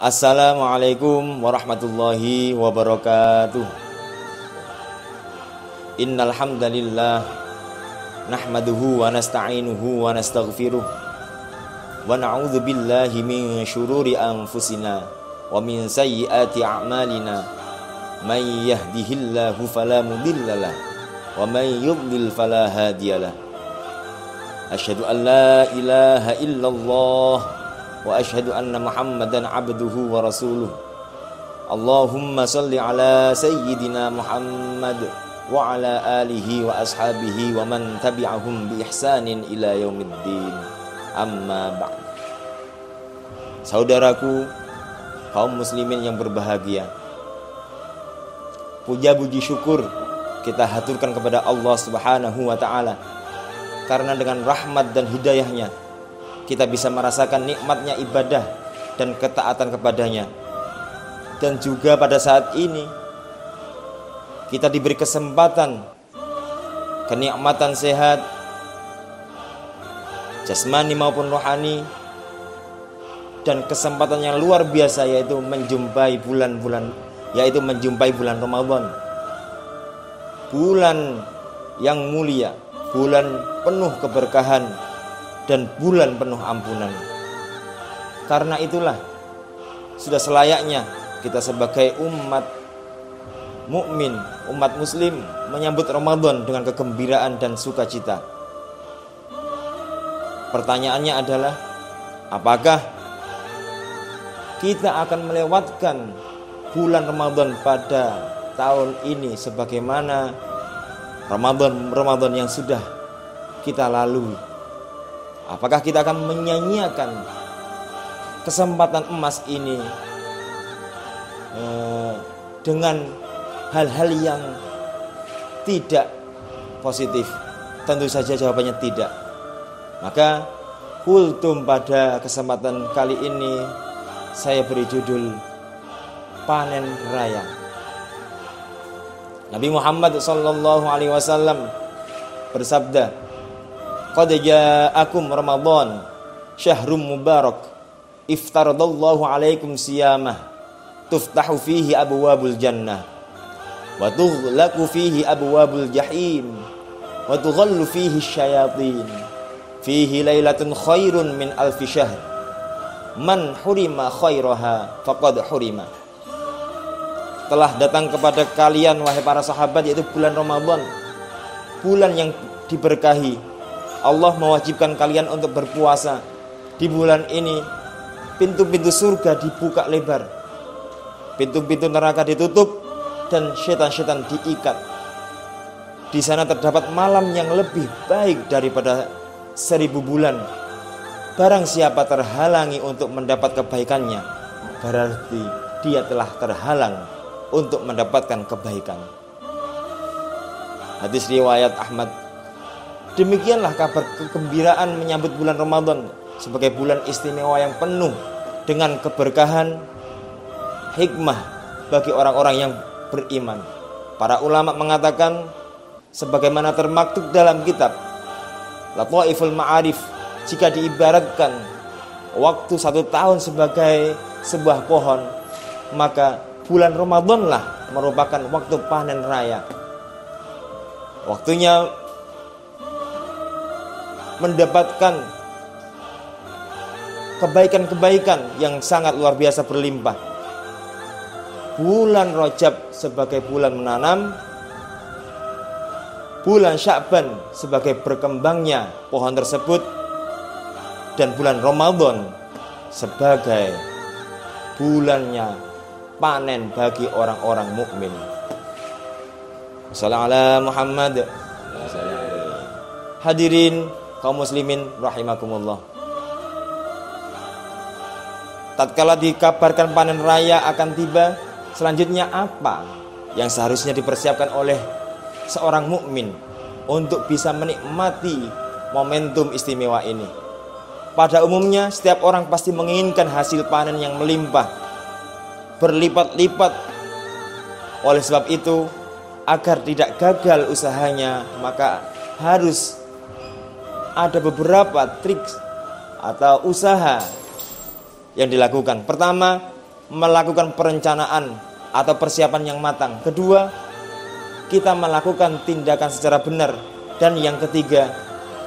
Assalamualaikum warahmatullahi wabarakatuh. Innal hamdalillah nahmaduhu wa nasta'inuhu wa nastaghfiruh wa na'udzu billahi min syururi anfusina wa min sayyiati a'malina. May yahdihillahu fala mudhillalah wa may yudlil fala hadiyalah. Asyhadu an la ilaha illallah wa asyhadu anna Muhammadan abduhu wa rasuluh. Allahumma salli ala sayyidina Muhammad wa ala alihi wa ashabihi wa man tabi'ahum bi ihsanin ila yaumiddin. Amma ba'd. Saudaraku kaum muslimin yang berbahagia, puja puji syukur kita haturkan kepada Allah Subhanahu wa taala, karena dengan rahmat dan hidayahnya kita bisa merasakan nikmatnya ibadah dan ketaatan kepadanya. Dan juga pada saat ini kita diberi kesempatan, kenikmatan sehat jasmani maupun rohani, dan kesempatan yang luar biasa, yaitu menjumpai bulan Ramadan, bulan yang mulia, bulan penuh keberkahan dan bulan penuh ampunan. Karena itulah sudah selayaknya kita sebagai umat mukmin, umat muslim, menyambut Ramadan dengan kegembiraan dan sukacita. Pertanyaannya adalah, apakah kita akan melewatkan bulan Ramadan pada tahun ini sebagaimana Ramadan yang sudah kita lalui? Apakah kita akan menyanyiakan kesempatan emas ini dengan hal-hal yang tidak positif? Tentu saja jawabannya tidak. Maka kultum pada kesempatan kali ini saya beri judul Panen Raya. Nabi Muhammad SAW bersabda, "Qad ja'akum Ramadan syahrum mubarak, iftaradallahu alaikum siyamah, tuftahu fihi abwabul jannah, wa tughlaqu fihi abwabul jahim, wa tughallu fihi syayatin, fihi lailatun khairun min alfi syahr, man hurima khairaha faqad hurima." Telah datang kepada kalian wahai para sahabat, yaitu bulan Ramadan, bulan yang diberkahi. Allah mewajibkan kalian untuk berpuasa. Di bulan ini pintu-pintu surga dibuka lebar, pintu-pintu neraka ditutup, dan setan-setan diikat. Di sana terdapat malam yang lebih baik daripada 1000 bulan. Barang siapa terhalangi untuk mendapat kebaikannya, berarti dia telah terhalang untuk mendapatkan kebaikan. Hadis riwayat Ahmad. Demikianlah kabar kegembiraan menyambut bulan Ramadan sebagai bulan istimewa yang penuh dengan keberkahan, hikmah bagi orang-orang yang beriman. Para ulama mengatakan, sebagaimana termaktub dalam kitab Lataiful Ma'arif, jika diibaratkan waktu 1 tahun sebagai sebuah pohon, maka bulan Ramadanlah merupakan waktu panen raya. Waktunya mendapatkan kebaikan-kebaikan yang sangat luar biasa berlimpah. Bulan Rajab sebagai bulan menanam, bulan Sya'ban sebagai berkembangnya pohon tersebut, dan bulan Ramadan sebagai bulannya panen bagi orang-orang mukmin. Sallallahu alaihi Muhammad. Hadirin kaum muslimin rahimakumullah. Tatkala dikabarkan panen raya akan tiba, selanjutnya apa yang seharusnya dipersiapkan oleh seorang mukmin untuk bisa menikmati momentum istimewa ini? Pada umumnya setiap orang pasti menginginkan hasil panen yang melimpah, berlipat-lipat. Oleh sebab itu, agar tidak gagal usahanya, maka harus ada beberapa trik atau usaha yang dilakukan. Pertama, melakukan perencanaan atau persiapan yang matang. Kedua, kita melakukan tindakan secara benar. Dan yang ketiga,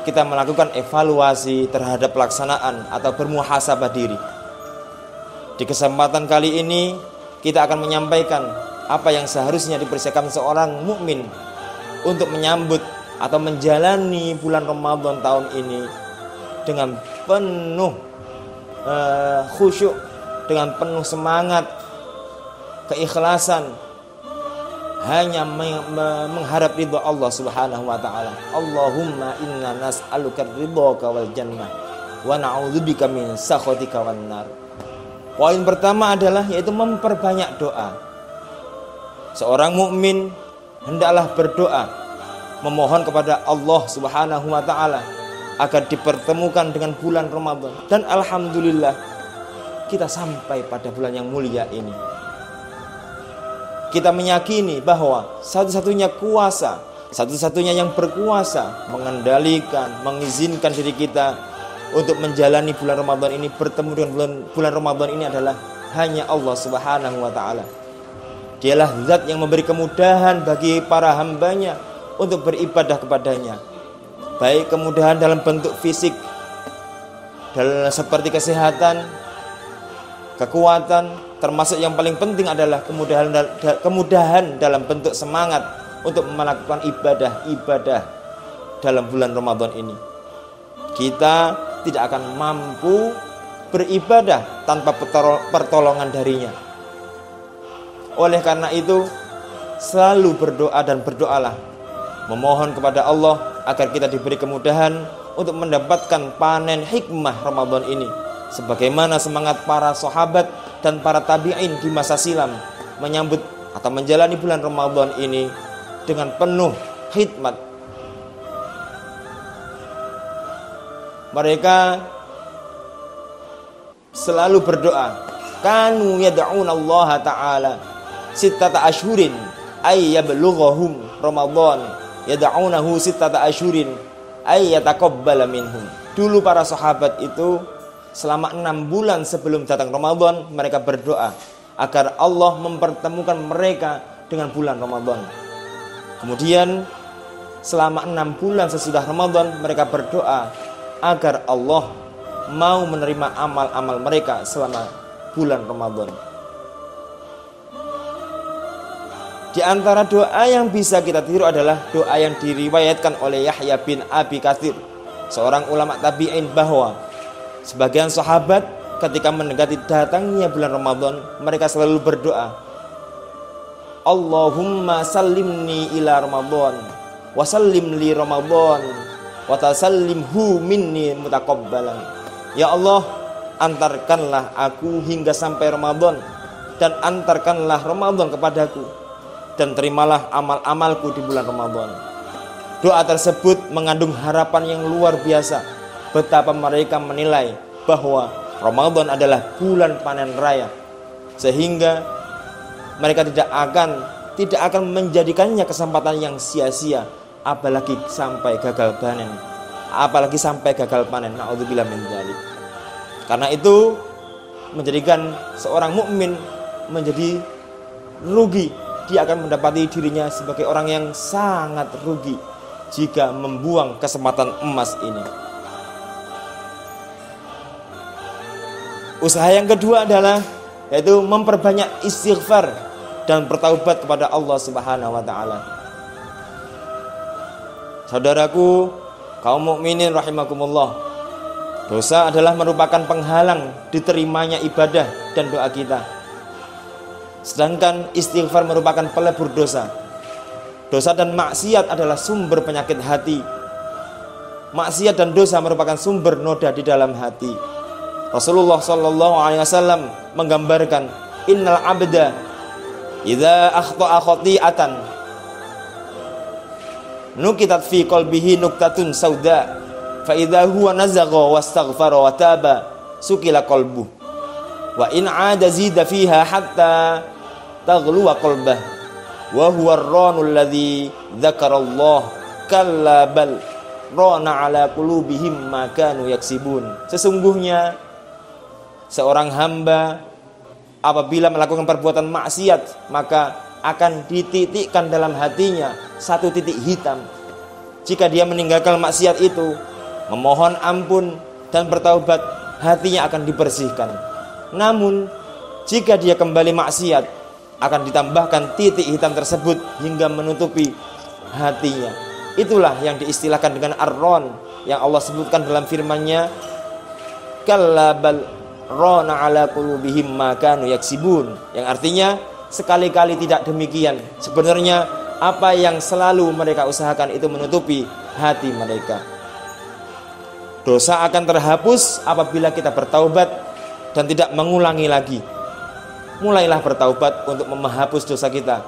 kita melakukan evaluasi terhadap pelaksanaan atau bermuhasabah diri. Di kesempatan kali ini kita akan menyampaikan apa yang seharusnya dipersiapkan seorang mukmin untuk menyambut atau menjalani bulan Ramadan tahun ini dengan penuh khusyuk, dengan penuh semangat, keikhlasan, hanya mengharap ridha Allah Subhanahu wa taala. Allahumma inna nas'aluka ridhaka wal jannah wa na'udzubika min sakhatika wan nar. Poin pertama adalah yaitu memperbanyak doa. Seorang mukmin hendaklah berdoa, memohon kepada Allah Subhanahu wa taala agar dipertemukan dengan bulan Ramadan. Dan alhamdulillah kita sampai pada bulan yang mulia ini. Kita meyakini bahwa satu-satunya kuasa, satu-satunya yang berkuasa mengendalikan, mengizinkan diri kita untuk menjalani bulan Ramadan ini, bertemu dengan bulan Ramadan ini adalah hanya Allah Subhanahu wa taala. Dialah zat yang memberi kemudahan bagi para hambanya untuk beribadah kepadanya. Baik kemudahan dalam bentuk fisik, seperti kesehatan, kekuatan, termasuk yang paling penting adalah kemudahan dalam bentuk semangat untuk melakukan ibadah dalam bulan Ramadan ini. Kita tidak akan mampu beribadah tanpa pertolongan darinya. Oleh karena itu, selalu berdoa dan berdoalah, memohon kepada Allah agar kita diberi kemudahan untuk mendapatkan panen hikmah Ramadan ini, sebagaimana semangat para sahabat dan para tabi'in di masa silam menyambut atau menjalani bulan Ramadan ini dengan penuh hikmat. Mereka selalu berdoa, kanu yad'una Allah ta'ala sittata ashhurin ay yablughahum Ramadan, yad'unahu sittata ashhurin ay yataqabbala minhum. Dulu para sahabat itu selama 6 bulan sebelum datang Ramadan, mereka berdoa agar Allah mempertemukan mereka dengan bulan Ramadan. Kemudian selama 6 bulan sesudah Ramadan, mereka berdoa agar Allah mau menerima amal-amal mereka selama bulan Ramadan. Di antara doa yang bisa kita tiru adalah doa yang diriwayatkan oleh Yahya bin Abi Katsir, seorang ulama tabi'in, bahwa sebagian sahabat ketika mendekati datangnya bulan Ramadan, mereka selalu berdoa, Allahumma sallimni ila Ramadan wa sallim li Ramadan wa tasallimhu minni mutaqabbalan. Ya Allah, antarkanlah aku hingga sampai Ramadan dan antarkanlah Ramadan kepadaku, dan terimalah amal-amalku di bulan Ramadan. Doa tersebut mengandung harapan yang luar biasa, betapa mereka menilai bahwa Ramadan adalah bulan panen raya, sehingga mereka tidak akan menjadikannya kesempatan yang sia-sia, apalagi sampai gagal panen. Na'udzubillah min dzalik. Karena itu menjadikan seorang mukmin menjadi rugi. Dia akan mendapati dirinya sebagai orang yang sangat rugi jika membuang kesempatan emas ini. Usaha yang kedua adalah yaitu memperbanyak istighfar dan bertaubat kepada Allah Subhanahu wa taala. Saudaraku, kaum mukminin rahimakumullah, dosa adalah merupakan penghalang diterimanya ibadah dan doa kita. Sedangkan istighfar merupakan pelebur dosa. Dosa dan maksiat adalah sumber penyakit hati. Maksiat dan dosa merupakan sumber noda di dalam hati. Rasulullah SAW menggambarkan, innal abda idza akhta'a khati'atan nukitat fi qalbihi nuktatun sauda fa idza huwa nazagha wastaghfara wa taba sukila qalbuh wa in 'ada zida fiha hatta taghluwa qalbah wa huwa ar-ranul ladzi dzakarallah kalla bal rana ala qulubihim ma kanu yaksibun. Sesungguhnya seorang hamba apabila melakukan perbuatan maksiat, maka akan dititikkan dalam hatinya satu titik hitam. Jika dia meninggalkan maksiat itu, memohon ampun dan bertaubat, hatinya akan dibersihkan. Namun jika dia kembali maksiat, akan ditambahkan titik hitam tersebut hingga menutupi hatinya. Itulah yang diistilahkan dengan ar-ron, yang Allah sebutkan dalam firman-Nya, kalla bal rana ala qulubihim ma kanu yaksibun, yang artinya sekali-kali tidak demikian. Sebenarnya apa yang selalu mereka usahakan itu menutupi hati mereka. Dosa akan terhapus apabila kita bertaubat dan tidak mengulangi lagi. Mulailah bertaubat untuk menghapus dosa kita.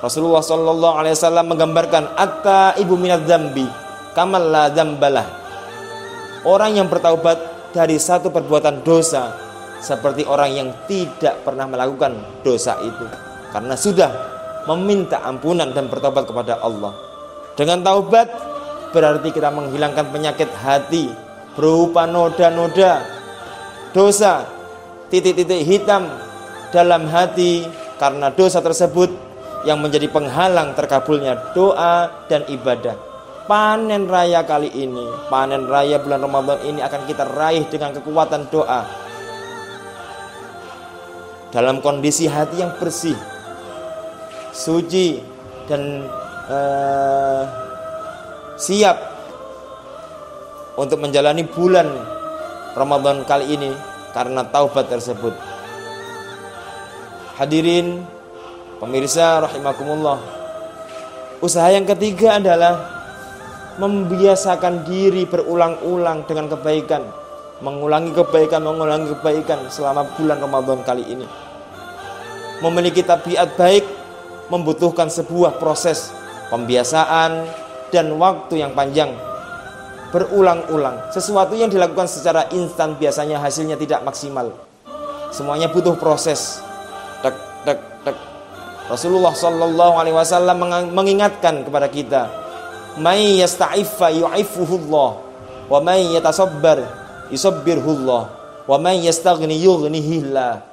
Rasulullah SAW menggambarkan at-taibu minadz dzambi kamal la dzambalah. Orang yang bertaubat dari satu perbuatan dosa seperti orang yang tidak pernah melakukan dosa itu, karena sudah meminta ampunan dan bertobat kepada Allah. Dengan taubat berarti kita menghilangkan penyakit hati berupa noda-noda dosa, titik-titik hitam dalam hati karena dosa tersebut yang menjadi penghalang terkabulnya doa dan ibadah. Panen raya kali ini, panen raya bulan Ramadan ini akan kita raih dengan kekuatan doa, dalam kondisi hati yang bersih, suci, dan siap untuk menjalani bulan Ramadan kali ini karena taubat tersebut. Hadirin pemirsa rahimakumullah, usaha yang ketiga adalah membiasakan diri berulang-ulang dengan kebaikan, mengulangi kebaikan selama bulan Ramadan kali ini. Memiliki tabiat baik membutuhkan sebuah proses pembiasaan dan waktu yang panjang. Berulang-ulang, sesuatu yang dilakukan secara instan biasanya hasilnya tidak maksimal. Semuanya butuh proses. Tek tek tek. Rasulullah SAW mengingatkan kepada kita, may yasta'iffa yu'iffuhullah, wa may yatasabbar yusabbirhullah, wa may yastaghni yughnihillah.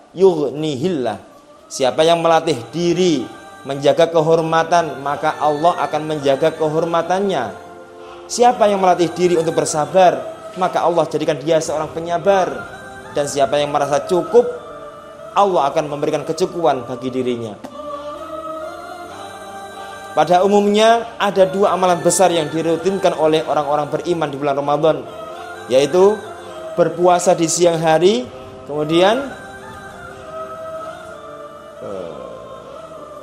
Siapa yang melatih diri menjaga kehormatan, maka Allah akan menjaga kehormatannya. Siapa yang melatih diri untuk bersabar, maka Allah jadikan dia seorang penyabar. Dan siapa yang merasa cukup, Allah akan memberikan kecukupan bagi dirinya. Pada umumnya ada dua amalan besar yang dirutinkan oleh orang-orang beriman di bulan Ramadan, yaitu berpuasa di siang hari,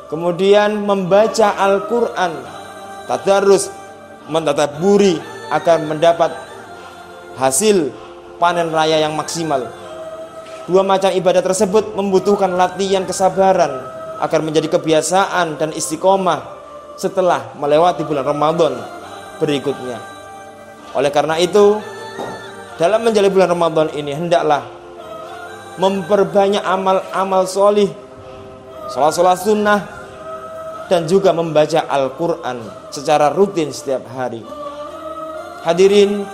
kemudian membaca Al-Quran, tadarus, mentadabburi agar mendapat hasil panen raya yang maksimal. Dua macam ibadah tersebut membutuhkan latihan kesabaran agar menjadi kebiasaan dan istiqomah setelah melewati bulan Ramadan berikutnya. Oleh karena itu, dalam menjalani bulan Ramadan ini hendaklah memperbanyak amal-amal solih, sholat-sholat sunnah, dan juga membaca Al-Quran secara rutin setiap hari. Hadirin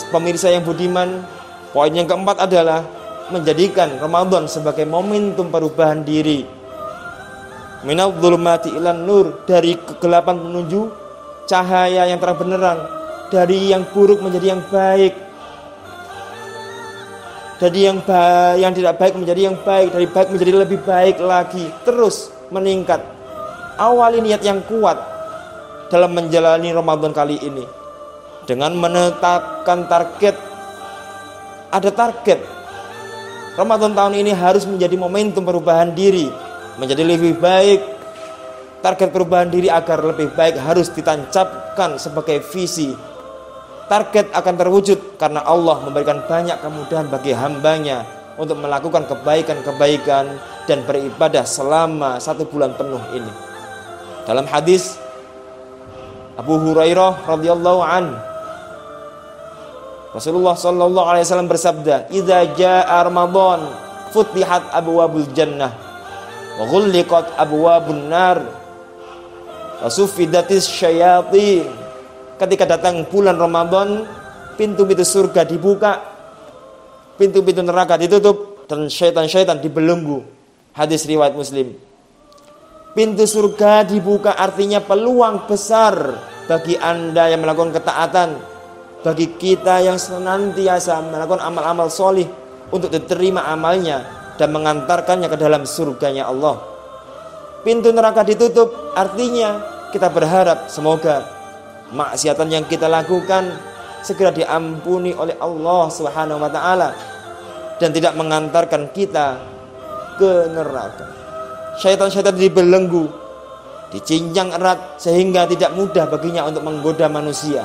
pemirsa yang budiman, poin yang keempat adalah menjadikan Ramadan sebagai momentum perubahan diri. Minal dhulumati ilan nur, dari kegelapan menuju cahaya yang terang benderang, dari yang buruk menjadi yang baik, dari yang tidak baik menjadi yang baik, dari baik menjadi lebih baik lagi, terus meningkat. Awali niat yang kuat dalam menjalani Ramadan kali ini dengan menetapkan target. Ada target, Ramadan tahun ini harus menjadi momentum perubahan diri, menjadi lebih baik. Target perubahan diri agar lebih baik harus ditancapkan sebagai visi. Target akan terwujud karena Allah memberikan banyak kemudahan bagi hambanya untuk melakukan kebaikan-kebaikan dan beribadah selama 1 bulan penuh ini. Dalam hadis Abu Hurairah radhiyallahu an, Rasulullah sallallahu alaihi wasallam bersabda, "Idza jaa Ramadan futihat abwabul jannah wa ghulliqat abwabun nar wa suffidatis syayatin." Ketika datang bulan Ramadan, pintu-pintu surga dibuka, pintu-pintu neraka ditutup, dan syaitan-syaitan dibelenggu. Hadis riwayat Muslim. Pintu surga dibuka artinya peluang besar bagi Anda yang melakukan ketaatan, bagi kita yang senantiasa melakukan amal-amal solih untuk diterima amalnya dan mengantarkannya ke dalam surganya Allah. Pintu neraka ditutup artinya kita berharap semoga maksiatan yang kita lakukan segera diampuni oleh Allah Subhanahu wa taala dan tidak mengantarkan kita ke neraka. Syaitan-syaitan dibelenggu, dicincang erat sehingga tidak mudah baginya untuk menggoda manusia.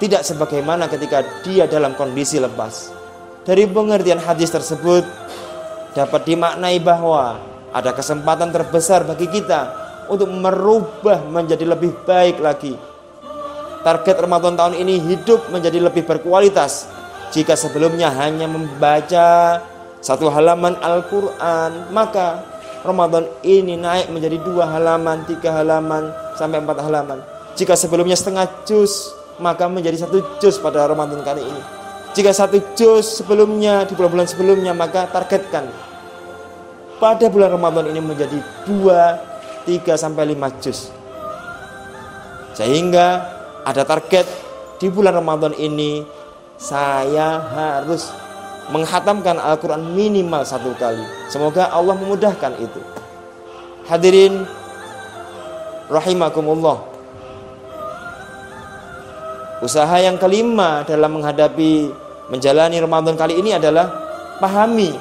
Tidak sebagaimana ketika dia dalam kondisi lepas. Dari pengertian hadis tersebut dapat dimaknai bahwa ada kesempatan terbesar bagi kita untuk merubah menjadi lebih baik lagi. Target Ramadan tahun ini hidup menjadi lebih berkualitas. Jika sebelumnya hanya membaca 1 halaman Al-Quran, maka Ramadan ini naik menjadi 2 halaman, 3 halaman, sampai 4 halaman. Jika sebelumnya setengah juz, maka menjadi 1 juz pada Ramadan kali ini. Jika 1 juz sebelumnya, di bulan-bulan sebelumnya, maka targetkan pada bulan Ramadan ini menjadi 2, 3, sampai 5 juz. Sehingga ada target di bulan Ramadan ini saya harus menghatamkan Al-Quran minimal 1 kali. Semoga Allah memudahkan itu. Hadirin rahimakumullah. Usaha yang kelima dalam menghadapi menjalani Ramadan kali ini adalah pahami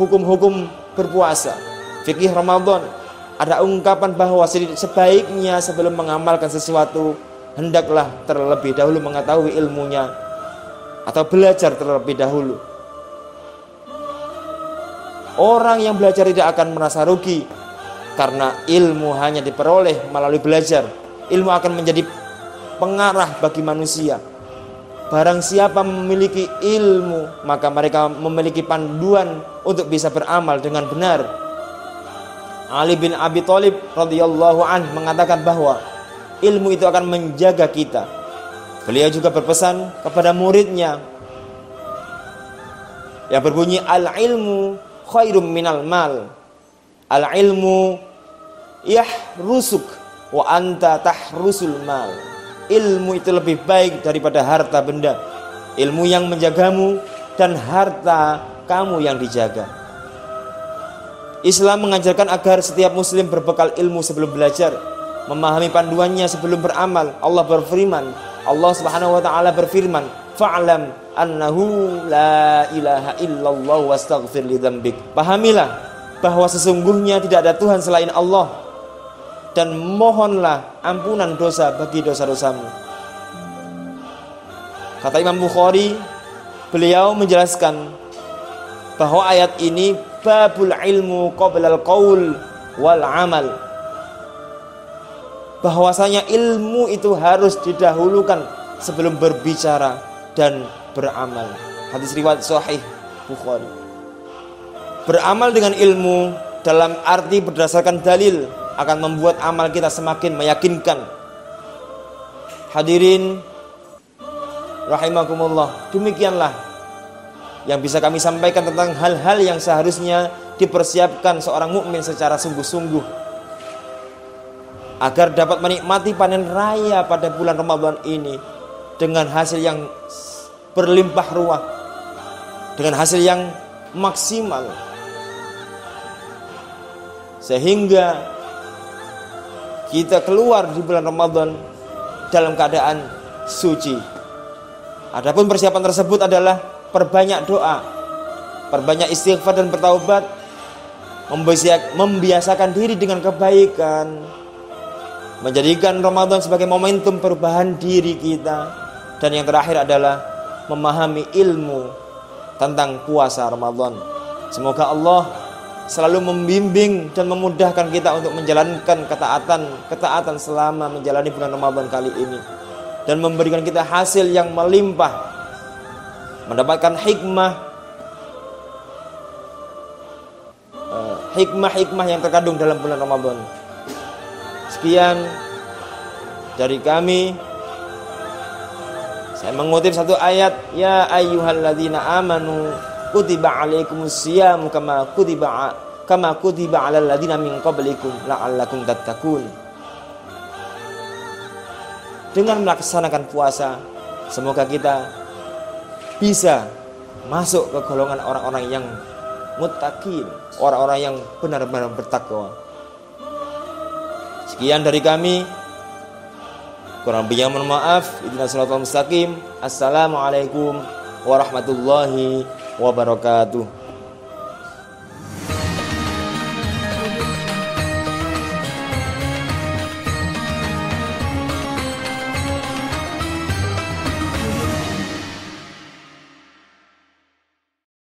hukum-hukum berpuasa. Fikih Ramadan. Ada ungkapan bahwa sebaiknya sebelum mengamalkan sesuatu hendaklah terlebih dahulu mengetahui ilmunya atau belajar terlebih dahulu. Orang yang belajar tidak akan merasa rugi karena ilmu hanya diperoleh melalui belajar. Ilmu akan menjadi pengarah bagi manusia. Barang siapa memiliki ilmu, maka mereka memiliki panduan untuk bisa beramal dengan benar. Ali bin Abi Thalib radhiyallahu anhu mengatakan bahwa ilmu itu akan menjaga kita. Beliau juga berpesan kepada muridnya yang berbunyi al-ilmu khairum minal mal. Al-ilmu yahrusuk wa anta tahrusul mal. Ilmu itu lebih baik daripada harta benda. Ilmu yang menjagamu dan harta kamu yang dijaga. Islam mengajarkan agar setiap muslim berbekal ilmu sebelum belajar, memahami panduannya sebelum beramal. Allah berfirman, Allah Subhanahu wa taala berfirman, "Fa'lam annahu la ilaha illallah wastaghfir li dzambik." Pahamilah bahwa sesungguhnya tidak ada Tuhan selain Allah dan mohonlah ampunan dosa bagi dosa-dosamu. Kata Imam Bukhari, beliau menjelaskan bahwa ayat ini babul ilmu qablal qaul wal amal. Bahwasanya ilmu itu harus didahulukan sebelum berbicara dan beramal. Hadis riwayat sahih Bukhari. Beramal dengan ilmu dalam arti berdasarkan dalil akan membuat amal kita semakin meyakinkan. Hadirin rahimakumullah, demikianlah yang bisa kami sampaikan tentang hal-hal yang seharusnya dipersiapkan seorang mukmin secara sungguh-sungguh agar dapat menikmati panen raya pada bulan Ramadan ini dengan hasil yang berlimpah ruah, dengan hasil yang maksimal, sehingga kita keluar di bulan Ramadan dalam keadaan suci. Adapun persiapan tersebut adalah perbanyak doa, perbanyak istighfar dan bertaubat, membiasakan diri dengan kebaikan, menjadikan Ramadan sebagai momentum perubahan diri kita, dan yang terakhir adalah memahami ilmu tentang puasa Ramadan. Semoga Allah selalu membimbing dan memudahkan kita untuk menjalankan ketaatan selama menjalani bulan Ramadan kali ini, dan memberikan kita hasil yang melimpah, mendapatkan hikmah yang terkandung dalam bulan Ramadan. Sekian dari kami. Saya mengutip satu ayat, ya ayyuhalladzina amanu kutiba alaikumusiyam kama kutiba alal ladzina min qablikum la'allakum tattaqun. Dengan melaksanakan puasa, semoga kita bisa masuk ke golongan orang-orang yang muttaqin, orang-orang yang benar-benar bertakwa. Sekian dari kami. Kurang lebihnya mohon maaf. Ihdinas siratal mustaqim. Assalamualaikum warahmatullahi wabarakatuh.